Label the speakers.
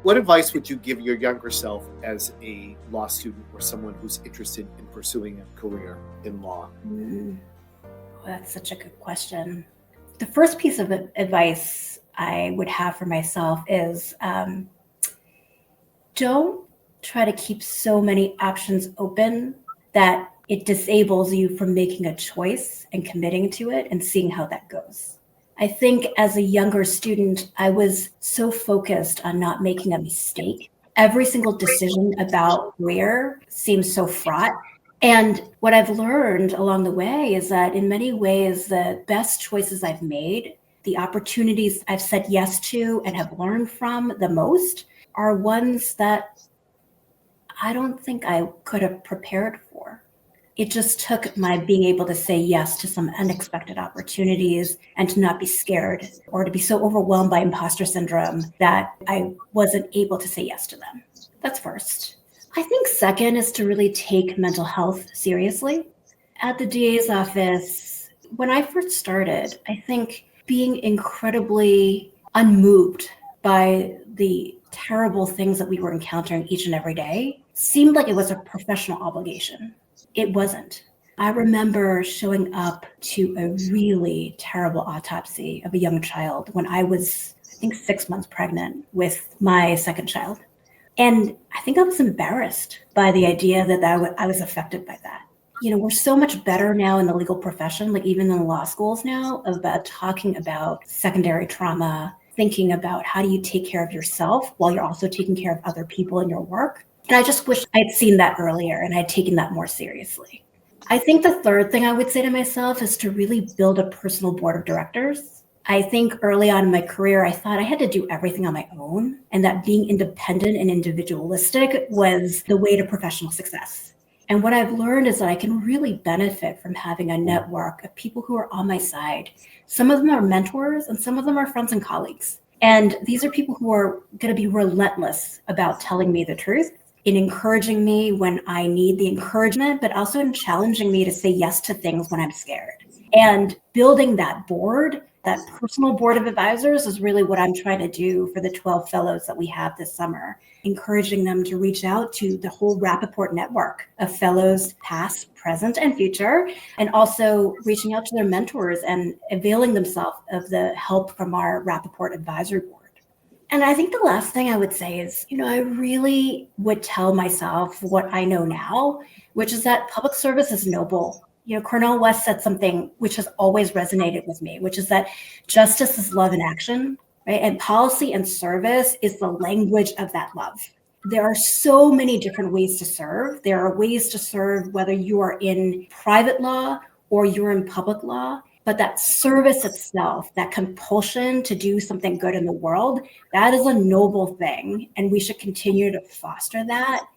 Speaker 1: What advice would you give your younger self as a law student or someone who's interested in pursuing a career in law?
Speaker 2: Well, that's such a good question. The first piece of advice I would have for myself is don't try to keep so many options open that it disables you from making a choice and committing to it and seeing how that goes. I think as a younger student, I was so focused on not making a mistake. Every single decision about where seems so fraught. And what I've learned along the way is that in many ways, the best choices I've made, the opportunities I've said yes to and have learned from the most are ones that I don't think I could have prepared for. It just took my being able to say yes to some unexpected opportunities and to not be scared or to be so overwhelmed by imposter syndrome that I wasn't able to say yes to them. That's first. I think second is to really take mental health seriously. At the DA's office, when I first started, I think being incredibly unmoved by the terrible things that we were encountering each and every day seemed like it was a professional obligation. It wasn't. I remember showing up to a really terrible autopsy of a young child when I was, I think, 6 months pregnant with my second child. And I think I was embarrassed by the idea that I was affected by that. You know, we're so much better now in the legal profession, like even in the law schools now, about talking about secondary trauma, thinking about how do you take care of yourself while you're also taking care of other people in your work. And I just wish I'd seen that earlier and I'd taken that more seriously. I think the third thing I would say to myself is to really build a personal board of directors. I think early on in my career, I thought I had to do everything on my own and that being independent and individualistic was the way to professional success. And what I've learned is that I can really benefit from having a network of people who are on my side. Some of them are mentors and some of them are friends and colleagues. And these are people who are going to be relentless about telling me the truth, in encouraging me when I need the encouragement, but also in challenging me to say yes to things when I'm scared. And building that board, that personal board of advisors, is really what I'm trying to do for the 12 fellows that we have this summer, encouraging them to reach out to the whole Rappaport network of fellows, past, present, and future, and also reaching out to their mentors and availing themselves of the help from our Rappaport advisory board. And I think the last thing I would say is, I really would tell myself what I know now, which is that public service is noble. Cornel West said something which has always resonated with me, which is that justice is love in action, right? And policy and service is the language of that love. There are so many different ways to serve. There are ways to serve whether you are in private law or you're in public law. But that service itself, that compulsion to do something good in the world, that is a noble thing. And we should continue to foster that